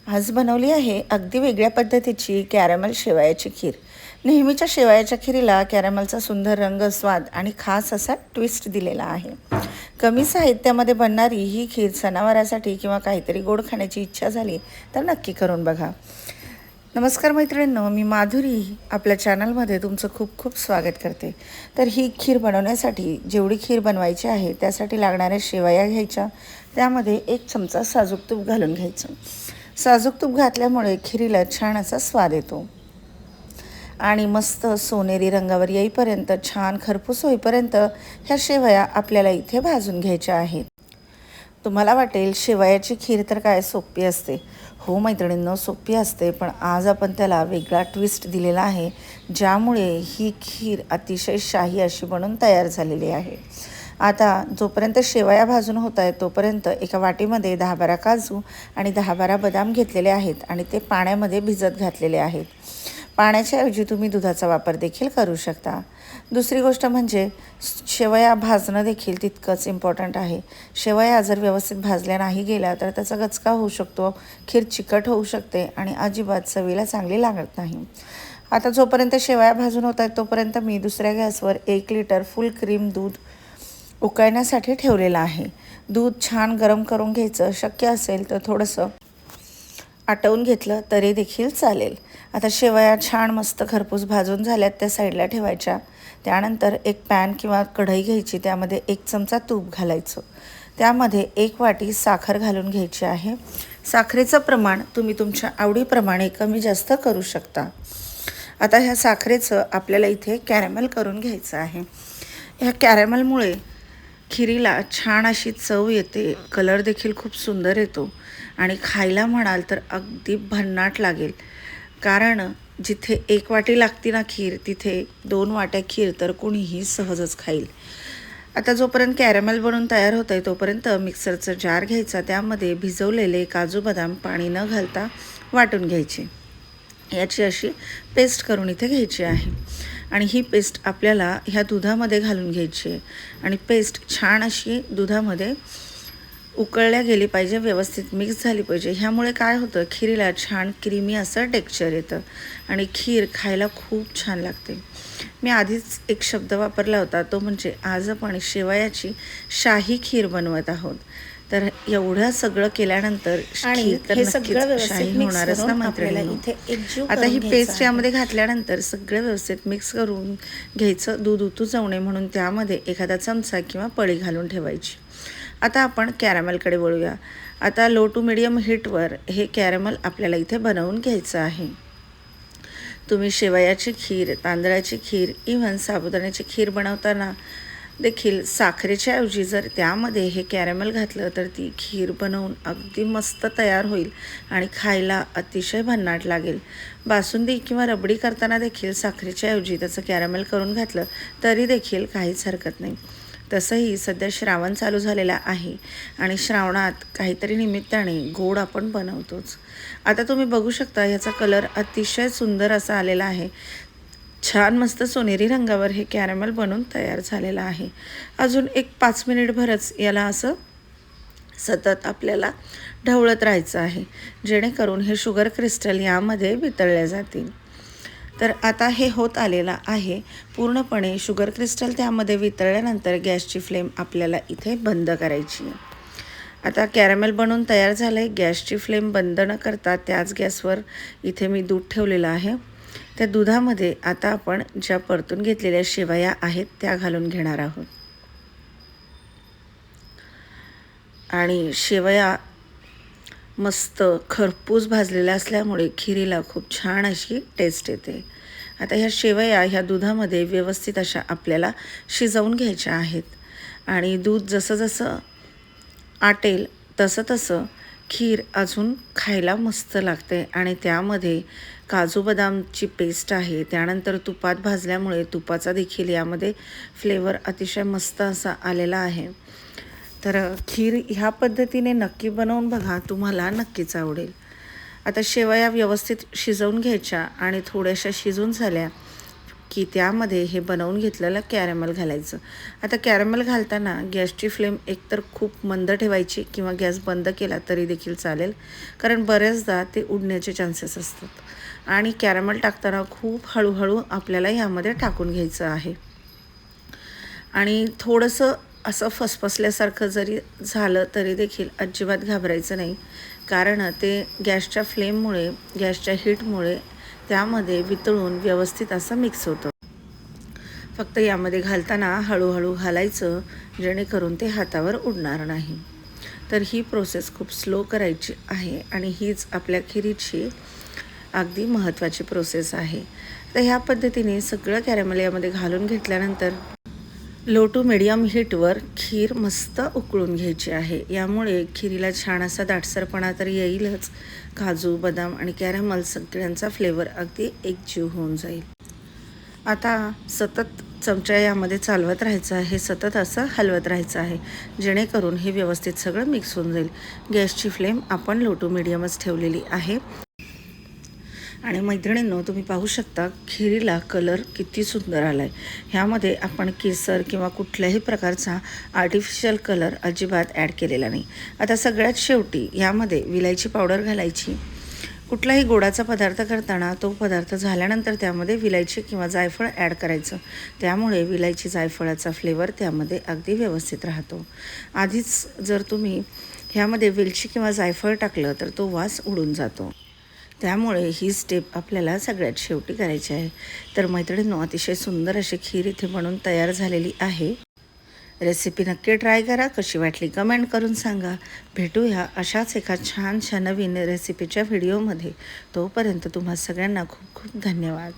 आज बनवली आहे अगदी वेगळ्या पद्धतीची कॅरमल शेवयाची खीर. नेहमीच्या शेवयाच्या खीरीला कॅरमलचा सुंदर रंग, स्वाद आणि खास असा ट्विस्ट दिलेला आहे. कमी साहित्यामध्ये बनणारी ही खीर सणावारासाठी किंवा काहीतरी गोड खाण्याची इच्छा झाली तर नक्की करून बघा. नमस्कार मैत्रिणींनो, मी माधुरी आपल्या चॅनलमध्ये तुमचं खूप खूप स्वागत करते. तर ही खीर बनवण्यासाठी जेवढी खीर बनवायची आहे त्यासाठी लागणाऱ्या शेवया घ्यायच्या. त्यामध्ये 1 चमचा साजूक तूप घालून घ्यायचं. साजूक तूप घातल्यामुळे खिरीला छान असा स्वाद येतो आणि मस्त सोनेरी रंगावर येईपर्यंत, छान खरपूस होईपर्यंत ह्या शेवया आपल्याला इथे भाजून घ्यायच्या आहेत. तुम्हाला वाटेल शेवयाची खीर तर काय सोपी असते. हो मैत्रिणींनो, सोपी असते, पण आज आपण त्याला वेगळा ट्विस्ट दिलेला आहे, ज्यामुळे ही खीर अतिशय शाही अशी बनून तयार झालेली आहे. आता जोपर्यंत शेवया भाजून होत आहेत तोपर्यंत एका वाटीमध्ये 10-12 काजू आणि 10-12 बदाम घेतलेले आहेत आणि ते पाण्यामध्ये भिजत घातलेले आहेत. पाण्याच्या ऐवजी तुम्ही दुधाचा वापर देखील करू शकता. दुसरी गोष्ट म्हणजे शेवया भाजणं देखील तितकंच इम्पॉर्टंट आहे. शेवया जर व्यवस्थित भाजल्या नाही गेल्या तर त्याचा गचका होऊ शकतो, खीर चिकट होऊ शकते आणि अजिबात चवीला चांगली लागत नाही. आता जोपर्यंत शेवया भाजून होत आहेत तोपर्यंत मी दुसऱ्या गॅसवर 1 लिटर फुल क्रीम दूध उकळण्यासाठी ठेवलेलं आहे. दूध छान गरम करून घ्यायचं. शक्य असेल तर थोडंसं आटवून घेतलं तरी देखील चालेल. आता शेवया छान मस्त खरपूस भाजून झाल्यात, त्या साईडला ठेवायच्या. त्यानंतर एक पॅन किंवा कढई घ्यायची, त्यामध्ये 1 चमचा तूप घालायचं. त्यामध्ये 1 वाटी साखर घालून घ्यायची आहे. साखरेचं प्रमाण तुम्ही तुमच्या आवडीप्रमाणे कमी जास्त करू शकता. आता ह्या साखरेचं आपल्याला इथे कॅरमेल करून घ्यायचं आहे. ह्या कॅरमेलमुळे खिरीला छान अशी चव येते, कलर देखील खूप सुंदर येतो आणि खायला म्हणाल तर अगदी भन्नाट लागेल. कारण जिथे 1 वाटी लागती ना खीर, तिथे 2 वाट्या खीर तर कुणीही सहजच खाईल. आता जोपर्यंत कॅरमेल बनून तयार होत आहे तोपर्यंत मिक्सरचं जार घ्यायचा. त्यामध्ये भिजवलेले काजू बदाम पाणी न घालता वाटून घ्यायचे. याची अशी पेस्ट करून इथे घ्यायची आहे आणि ही पेस्ट आपल्याला ह्या दुधामध्ये घालून घ्यायची आहे आणि पेस्ट छान अशी दुधामध्ये उकळल्या गेली पाहिजे, व्यवस्थित मिक्स झाली पाहिजे. ह्यामुळे काय होतं, खिरीला छान क्रीमी असं टेक्स्चर येतं आणि खीर खायला खूप छान लागते. मी आधीच एक शब्द वापरला होता, तो म्हणजे आज आपण शेवयाची शाही खीर बनवत आहोत. तर एवढं सगळं केल्यानंतर खीर तर नक्कीच शाही होणारच ना मैत्रिणींनो. आता ही पेस्ट यामध्ये घातल्यानंतर सगळं व्यवस्थित मिक्स करून घ्यायचं. दूध उतू जाऊ नये म्हणून त्यामध्ये एखादा चमचा किंवा पळी घालून ठेवायची. आता आपण कॅरमेलकडे वळूया. आता लो टू मिडियम हीटवर हे कॅरमेल आपल्याला इथे बनवून घ्यायचं आहे. तुम्ही शेवयाची खीर, तांदळाची खीर, इव्हन साबुदाण्याची खीर बनवताना देखील साखरेच्या ऐवजी जर त्यामध्ये हे कॅरमेल घातलं तर ती खीर बनवून अगदी मस्त तयार होईल आणि खायला अतिशय भन्नाट लागेल. बासुंदी किंवा रबडी करताना देखील साखरेच्या ऐवजी त्याचं कॅरमेल करून घातलं तरी देखील काहीच हरकत नाही. तसंही सध्या श्रावण चालू झालेला आहे आणि श्रावणात काहीतरी निमित्ताने गोड आपण बनवतोच. आता तुम्ही बघू शकता ह्याचा कलर अतिशय सुंदर असा आलेला आहे. छान मस्त सोनेरी रंगावर हे कॅरमेल बनून तयार झालेलं आहे. अजून एक 5 मिनिटभरच याला असं सतत आपल्याला ढवळत राहायचं आहे, जेणेकरून हे शुगर क्रिस्टल यामध्ये वितळले जातील. तर आता हे होत आलेलं आहे पूर्णपणे. शुगर क्रिस्टल त्यामध्ये वितळल्यानंतर गॅसची फ्लेम आपल्याला इथे बंद करायची आहे. आता कॅरमेल बनवून तयार झालं आहे. गॅसची फ्लेम बंद न करता त्याच गॅसवर इथे मी दूध ठेवलेलं आहे. त्या दुधामध्ये आता आपण ज्या परतून घेतलेल्या शेवया आहेत त्या घालून घेणार आहोत आणि शेवया मस्त खरपूस भाजलेल्या असल्यामुळे खिरीला खूप छान अशी टेस्ट येते. आता ह्या शेवया ह्या दुधामध्ये व्यवस्थित अशा आपल्याला शिजवून घ्यायच्या आहेत आणि दूध जसं जसं आटेल तसं तसं खीर अजून खायला मस्त लागते. आणि त्यामध्ये काजू बदामची पेस्ट आहे, त्यानंतर तुपात भाजल्यामुळे तुपाचा देखील यामध्ये फ्लेवर अतिशय मस्त असा आलेला आहे. तर खीर ह्या पद्धतीने नक्की बनवून बघा, तुम्हाला नक्कीच आवडेल. आता शेवया व्यवस्थित शिजवून घ्यायच्या आणि थोड्याशा शिजून झाल्या की त्यामध्ये हे बनवून घेतलेलं कॅरमल घालायचं. आता कॅरमल घालताना गॅसची फ्लेम एकतर खूप मंद ठेवायची किंवा गॅस बंद केला तरी देखील चालेल, कारण बऱ्याचदा ते उडण्याचे चान्सेस असतात आणि कॅरमल टाकताना खूप हळूहळू आपल्याला यामध्ये टाकून घ्यायचं आहे. आणि थोडंसं असं फसफसल्यासारखं जरी झालं तरी देखील अजिबात घाबरायचं नाही, कारण ते गॅसच्या फ्लेममुळे, गॅसच्या हीटमुळे त्यामध्ये वितळून व्यवस्थित असं मिक्स होतं. फक्त यामध्ये घालताना हळूहळू घालायचं, जेणेकरून ते हातावर उडणार नाही. तर ही प्रोसेस खूप स्लो करायची आहे आणि हीच आपल्या खिरीची अगदी महत्त्वाची प्रोसेस आहे. तर ह्या पद्धतीने सगळं कॅरमल यामध्ये घालून घेतल्यानंतर लो टू मिडियम हीटवर खीर मस्त उकळून घ्यायची आहे. यामुळे खिरीला छान असा दाटसरपणा तर येईलच. काजू, बदाम आणि कॅरमल सगळ्यांचा फ्लेवर अगदी एकजीव होऊन जाईल. आता सतत चमचा यामध्ये चालवत राहायचं आहे, सतत असं हलवत राहायचं आहे, जेणेकरून हे व्यवस्थित सगळं मिक्स होऊन जाईल. गॅसची फ्लेम आपण लो टू मिडियमच ठेवलेली आहे. आणि मैत्रिणींनो, तुम्ही पाहू शकता खिरीला कलर किती सुंदर आला आहे. ह्यामध्ये आपण केसर किंवा कुठल्याही प्रकारचा आर्टिफिशियल कलर अजिबात ॲड केलेला नाही. आता सगळ्यात शेवटी यामध्ये विलायची पावडर घालायची. कुठलाही गोडाचा पदार्थ करताना तो पदार्थ झाल्यानंतर त्यामध्ये विलायची किंवा जायफळ ॲड करायचं. त्यामुळे विलायची जायफळाचा फ्लेवर त्यामध्ये अगदी व्यवस्थित राहतो. आधीच जर तुम्ही ह्यामध्ये वेलची किंवा जायफळ टाकलं तर तो वास उडून जातो. त्यामुळे ही स्टेप आपल्याला सगळ्यात शेवटी करायची आहे. तर मैत्रिणींनो, अतिशय सुंदर अशी खीर इथे बनून तयार झालेली आहे. रेसिपी नक्की ट्राय करा. कशी वाटली कमेंट करून सांगा. भेटूया अशाच एका छानशा नवीन रेसिपीच्या व्हिडिओमध्ये. तोपर्यंत तुम्हा सगळ्यांना खूप खूप धन्यवाद.